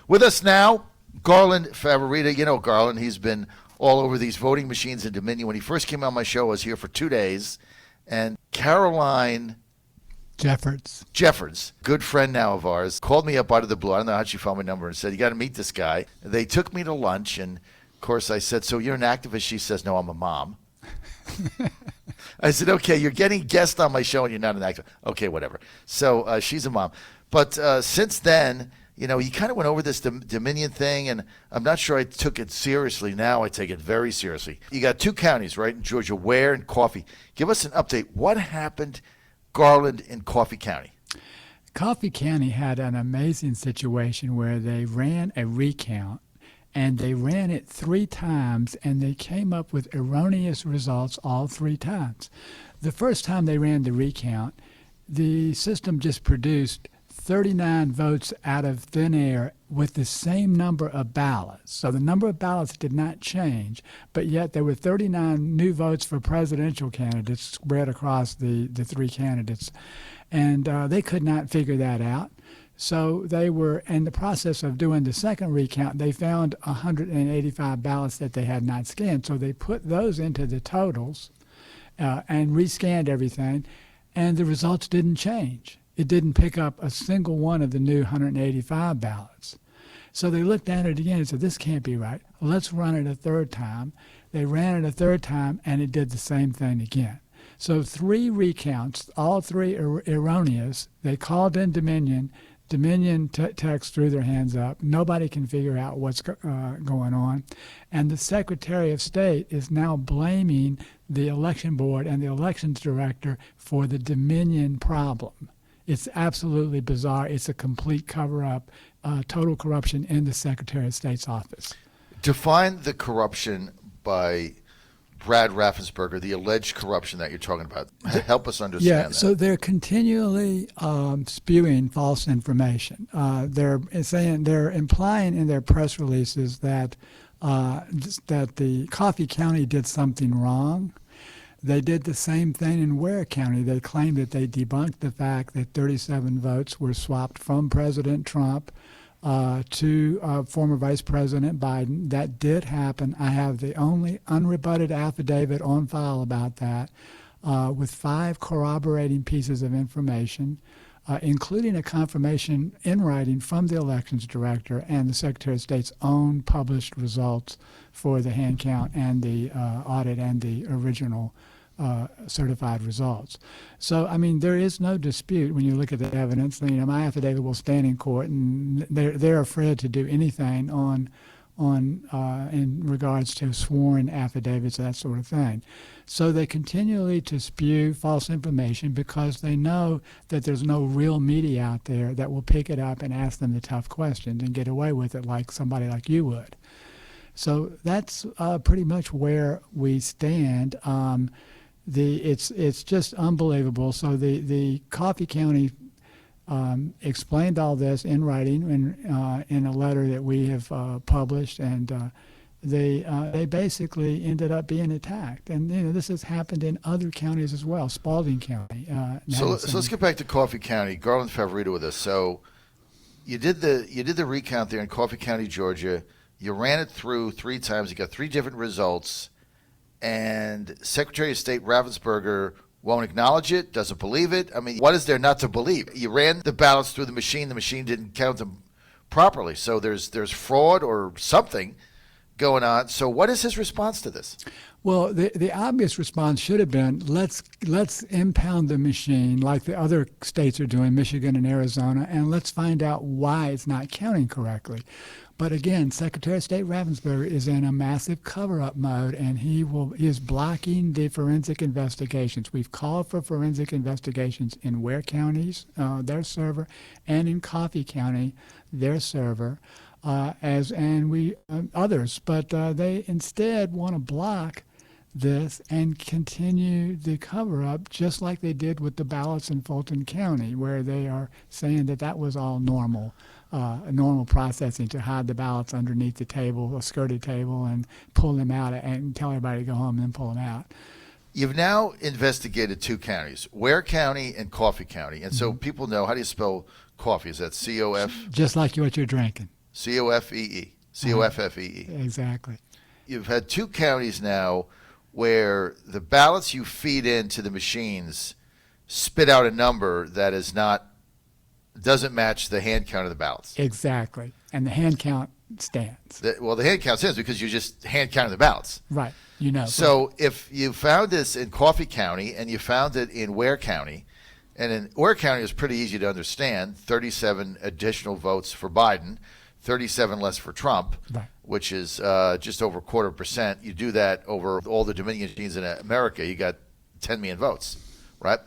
With us now, Garland Favorito. You know Garland, he's been all over these voting machines in Dominion. When he first came on my show, I was here for 2 days. And Caroline Jeffords, good friend now of ours, called me up out of the blue. I don't know how she found my number and said, you got to meet this guy. They took me to lunch, and, of course, I said, so you're an activist? She says, no, I'm a mom. I said, okay, you're getting guests on my show and you're not an activist. Okay, whatever. So she's a mom. But since then, you know, he kind of went over this Dominion thing, and I'm not sure I took it seriously. Now I take it very seriously. You got 2 counties, right, in Georgia, Ware and Coffee. Give us an update. What happened, Garland, in Coffee County? Coffee County had an amazing situation where they ran a recount, and they ran it 3 times, and they came up with erroneous results all 3 times. The first time they ran the recount, the system just produced 39 votes out of thin air with the same number of ballots. So the number of ballots did not change, but yet there were 39 new votes for presidential candidates spread across the 3 candidates. And they could not figure that out. So they were in the process of doing the second recount. They found 185 ballots that they had not scanned. So they put those into the totals and rescanned everything, and the results didn't change. It didn't pick up a single one of the new 185 ballots. So they looked at it again and said, this can't be right. Let's run it a third time. They ran it a third time, and it did the same thing again. So 3 recounts, all 3 erroneous. They called in Dominion. Dominion techs threw their hands up. Nobody can figure out what's going on. And the Secretary of State is now blaming the election board and the elections director for the Dominion problem. It's absolutely bizarre. It's a complete cover-up, total corruption in the Secretary of State's office. Define the corruption by Brad Rafensberger, the alleged corruption that you're talking about. Help us understand that. So they're continually spewing false information. They're implying in their press releases that the Coffee County did something wrong. They did the same thing in Ware County. They claimed that they debunked the fact that 37 votes were swapped from President Trump to former Vice President Biden. That did happen. I have the only unrebutted affidavit on file about that, with 5 corroborating pieces of information, including a confirmation in writing from the elections director and the Secretary of State's own published results for the hand count and the audit and the original certified results. So, I mean, there is no dispute when you look at the evidence. You know, my affidavit will stand in court, and they're afraid to do anything on in regards to sworn affidavits, that sort of thing. So they continually to spew false information because they know that there's no real media out there that will pick it up and ask them the tough questions and get away with it like somebody like you would. So that's pretty much where we stand. It's just unbelievable. So the Coffee County explained all this in writing in a letter that we have published, and they basically ended up being attacked. And you know, this has happened in other counties as well, Spalding County. So let's get back to Coffee County. Garland Favorito with us. So you did the recount there in Coffee County, Georgia. You ran it through 3 times. You got 3 different results. And Secretary of State Rafensberger won't acknowledge it, doesn't believe it. I mean, what is there not to believe? You ran the ballots through the machine didn't count them properly. So there's fraud or something going on. So what is his response to this? Well, the obvious response should have been, let's impound the machine like the other states are doing, Michigan and Arizona, and let's find out why it's not counting correctly. But again, Secretary of State Rafensberger is in a massive cover-up mode, and he is blocking the forensic investigations. We've called for forensic investigations in Ware County's, their server, and in Coffee County, their server, others. But they instead want to block this and continue the cover-up just like they did with the ballots in Fulton County, where they are saying that was all normal processing to hide the ballots underneath the table, a skirted table, and pull them out and tell everybody to go home and then pull them out. You've now investigated 2 counties, Ware County and Coffee County. And so people know, how do you spell coffee? Is that C-O-F? Just like what you're drinking. Coffee. Coffee. Exactly. You've had 2 counties now where the ballots you feed into the machines spit out a number that doesn't match the hand count of the ballots. Exactly. And the hand count stands. The hand count stands because you just hand counted the ballots. Right. So if you found this in Coffee County and you found it in Ware County, and in Ware County is pretty easy to understand, 37 additional votes for Biden, 37 less for Trump, right, which is just over 0.25%. You do that over all the Dominion machines in America, you got 10 million votes, right?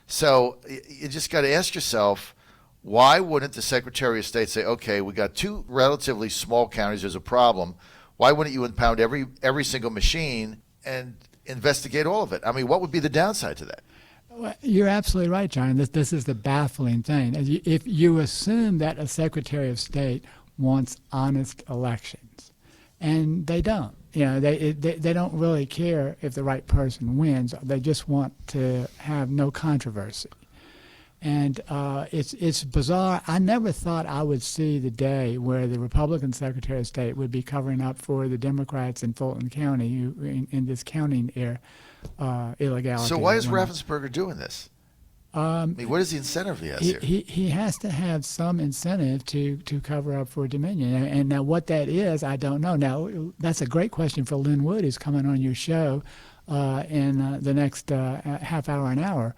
So you just got to ask yourself, why wouldn't the Secretary of State say, okay, we got 2 relatively small counties, there's a problem. Why wouldn't you impound every single machine and investigate all of it? I mean, what would be the downside to that? Well, you're absolutely right, John. This is the baffling thing. If you assume that a Secretary of State wants honest elections, and they don't. They don't really care if the right person wins. They just want to have no controversy. And it's bizarre. I never thought I would see the day where the Republican Secretary of State would be covering up for the Democrats in Fulton County in this counting illegality. So why is Rafensberger doing this? I mean, what is the incentive he has here? He has to have some incentive to cover up for Dominion. And now what that is, I don't know. Now, that's a great question for Lynn Wood, who's coming on your show in the next half hour, an hour.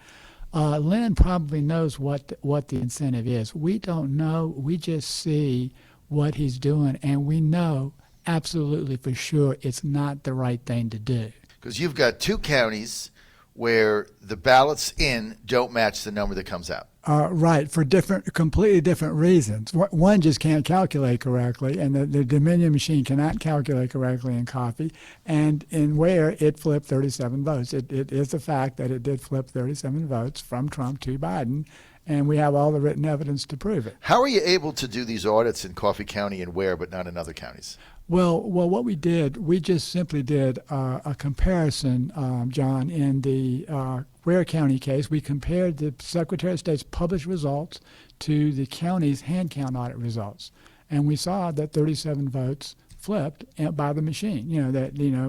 Lynn probably knows what the incentive is. We don't know. We just see what he's doing, and we know absolutely for sure it's not the right thing to do. Because you've got 2 counties where the ballots in don't match the number that comes out. Right, for completely different reasons. One just can't calculate correctly, and the Dominion machine cannot calculate correctly in Coffee. And in Ware, it flipped 37 votes. It is a fact that it did flip 37 votes from Trump to Biden, and we have all the written evidence to prove it. How are you able to do these audits in Coffee County and Ware, but not in other counties? Well, what we did, we just simply did a comparison, John, in the Ware County case. We compared the Secretary of State's published results to the county's hand count audit results, and we saw that 37 votes flipped by the machine.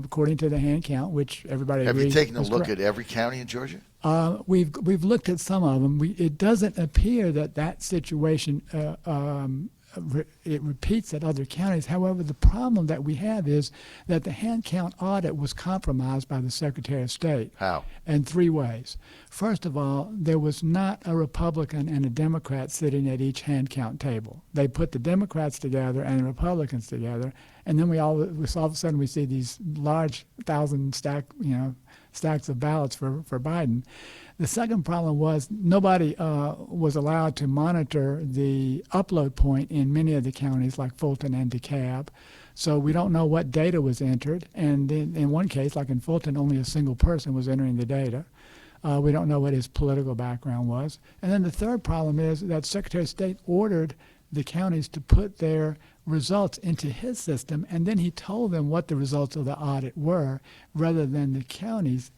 According to the hand count, which everybody agrees. Have you taken a look correct. at every county in Georgia? We've looked at some of them. It doesn't appear that situation it repeats at other counties. However, the problem that we have is that the hand count audit was compromised by the Secretary of State. How? In 3 ways. First of all, there was not a Republican and a Democrat sitting at each hand count table. They put the Democrats together and the Republicans together, and then all of a sudden we see these large 1,000 stacks of ballots for Biden. The second problem was nobody was allowed to monitor the upload point in many of the counties like Fulton and DeKalb. So we don't know what data was entered. And in one case, like in Fulton, only a single person was entering the data. We don't know what his political background was. And then the third problem is that Secretary of State ordered the counties to put their results into his system, and then he told them what the results of the audit were, rather than the counties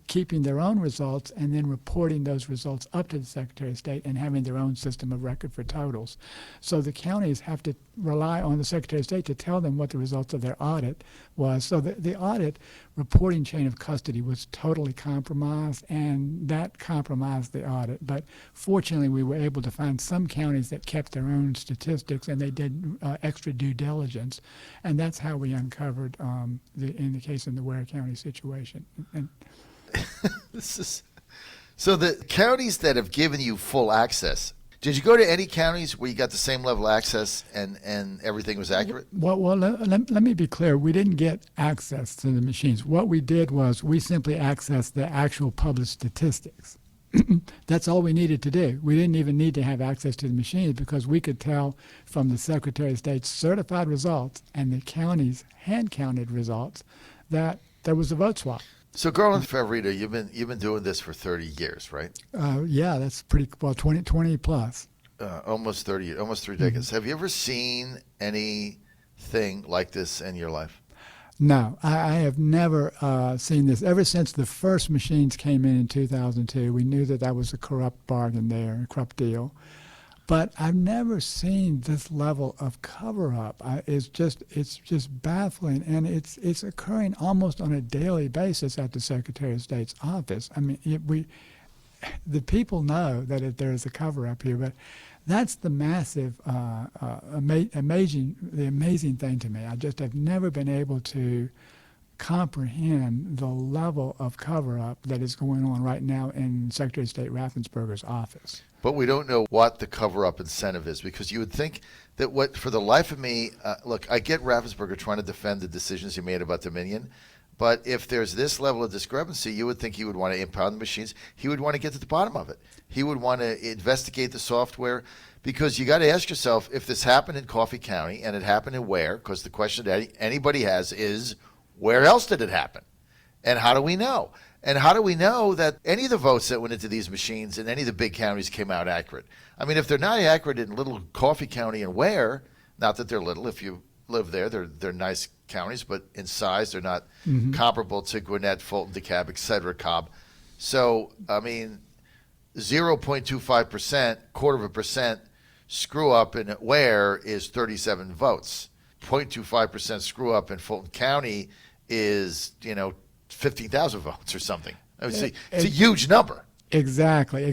keeping their own results and then reporting those results up to the Secretary of State and having their own system of record for totals. So the counties have to rely on the Secretary of State to tell them what the results of their audit was. So the audit reporting chain of custody was totally compromised, and that compromised the audit. But fortunately, we were able to find some counties that kept their own statistics, and they did extra due diligence, and that's how we uncovered in the case in the Ware County situation. And so the counties that have given you full access, did you go to any counties where you got the same level of access and everything was accurate? Well, let me be clear. We didn't get access to the machines. What we did was we simply accessed the actual published statistics. That's all we needed to do. We didn't even need to have access to the machines because we could tell from the Secretary of State's certified results and the county's hand-counted results that there was a vote swap. So, Garland, Favorito, you've been doing this for 30 years, right? Yeah, that's pretty well 20 plus. Almost 30 years, almost 3 decades. Have you ever seen anything like this in your life? No, I have never seen this. Ever since the first machines came in 2002, we knew that was a corrupt bargain there, a corrupt deal. But I've never seen this level of cover-up. It's just baffling, and it's occurring almost on a daily basis at the Secretary of State's office. I mean, the people know that there is a cover-up here, but that's the massive, amazing thing to me. I just have never been able to comprehend the level of cover-up that is going on right now in Secretary of State Rafensberger's office. But we don't know what the cover-up incentive is, because you would think that for the life of me, look, I get Rafensberger trying to defend the decisions he made about Dominion, but if there's this level of discrepancy, you would think he would want to impound the machines. He would want to get to the bottom of it. He would want to investigate the software, because you got to ask yourself, if this happened in Coffee County, and it happened in where, because the question that anybody has is, where else did it happen? And how do we know? And how do we know that any of the votes that went into these machines in any of the big counties came out accurate? I mean, if they're not accurate in little Coffee County and Ware, not that they're little, if you live there, they're nice counties, but in size, they're not comparable to Gwinnett, Fulton, DeKalb, et cetera, Cobb. So, I mean, 0.25%, quarter of a percent screw up in Ware is 37 votes. 0.25% screw up in Fulton County is, 15,000 votes or something. I mean, it's a huge number. Exactly,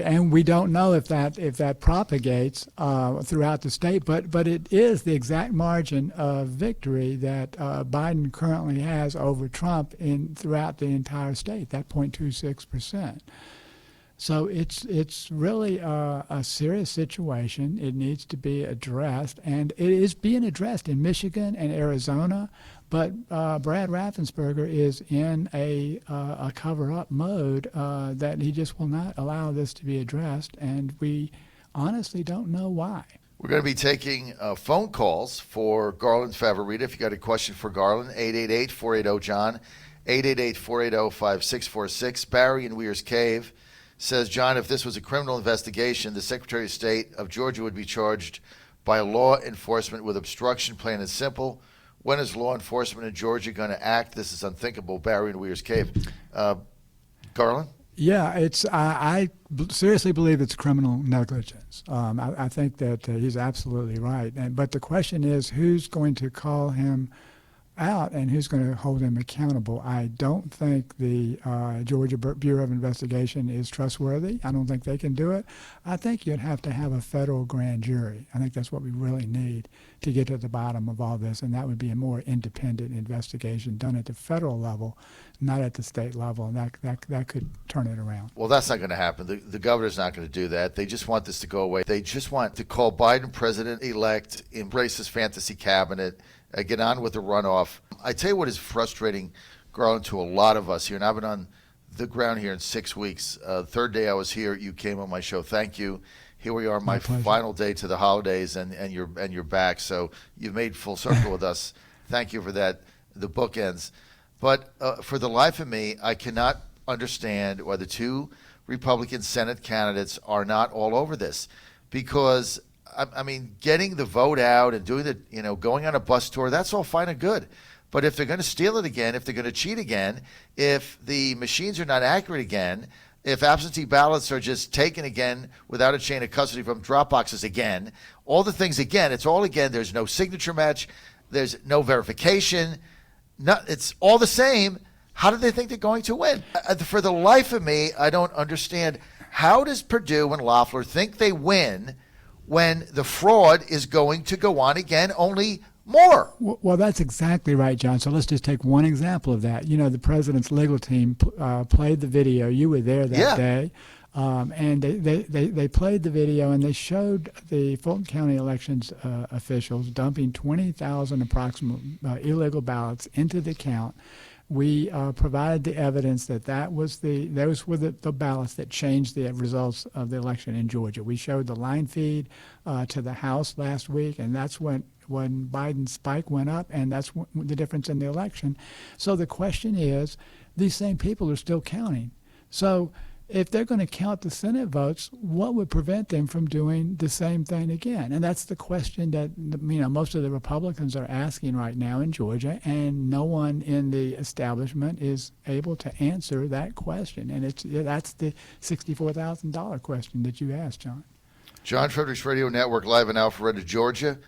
and we don't know if that propagates throughout the state, but it is the exact margin of victory that Biden currently has over Trump throughout the entire state, that 0.26%. So it's really a serious situation. It needs to be addressed, and it is being addressed in Michigan and Arizona. But Brad Raffensperger is in a cover-up mode that he just will not allow this to be addressed, and we honestly don't know why. We're going to be taking phone calls for Garland Favorito. If you got a question for Garland, 888-480-JOHN, 888-480-5646. Barry in Weir's Cave says, John, if this was a criminal investigation, the Secretary of State of Georgia would be charged by law enforcement with obstruction, plain and simple. When is law enforcement in Georgia going to act? This is unthinkable. Barry in Weir's Cave. Garland? Yeah, I seriously believe it's criminal negligence. I think that he's absolutely right. But the question is, who's going to call him out and who's going to hold him accountable? I don't think the Georgia Bureau of Investigation is trustworthy. I don't think they can do it. I think you'd have to have a federal grand jury. I think that's what we really need to get to the bottom of all this, and that would be a more independent investigation done at the federal level, not at the state level, and that could turn it around. Well, that's not going to happen. The governor's not going to do that. They just want this to go away. They just want to call Biden president-elect, embrace his fantasy cabinet, get on with the runoff. I tell you what is frustrating, Garland, to a lot of us here, and I've been on the ground here in 6 weeks. Third day I was here, you came on my show. Thank you. Here we are, my final day to the holidays, and you're back. So you've made full circle with us. Thank you for that. The book ends. But for the life of me, I cannot understand why the two Republican Senate candidates are not all over this, because I mean, getting the vote out and doing going on a bus tour, that's all fine and good. But if they're going to steal it again, if they're going to cheat again, if the machines are not accurate again, if absentee ballots are just taken again without a chain of custody from drop boxes again, all the things again, it's all again. There's no signature match. There's no verification. It's all the same. How do they think they're going to win? For the life of me, I don't understand. How does Perdue and Loeffler think they win when the fraud is going to go on again, only more? Well, that's exactly right, John. So let's just take one example of that. The president's legal team played the video. You were there that day. And they played the video, and they showed the Fulton County elections officials dumping 20,000 approximate illegal ballots into the count. We provided the evidence that those were the ballots that changed the results of the election in Georgia. We showed the line feed to the House last week, and that's when Biden's spike went up, and that's the difference in the election. So the question is, these same people are still counting. So if they're going to count the Senate votes, what would prevent them from doing the same thing again? And that's the question that most of the Republicans are asking right now in Georgia, and no one in the establishment is able to answer that question. And that's the $64,000 question that you asked, John. John Fredericks Radio Network, live in Alpharetta, Georgia.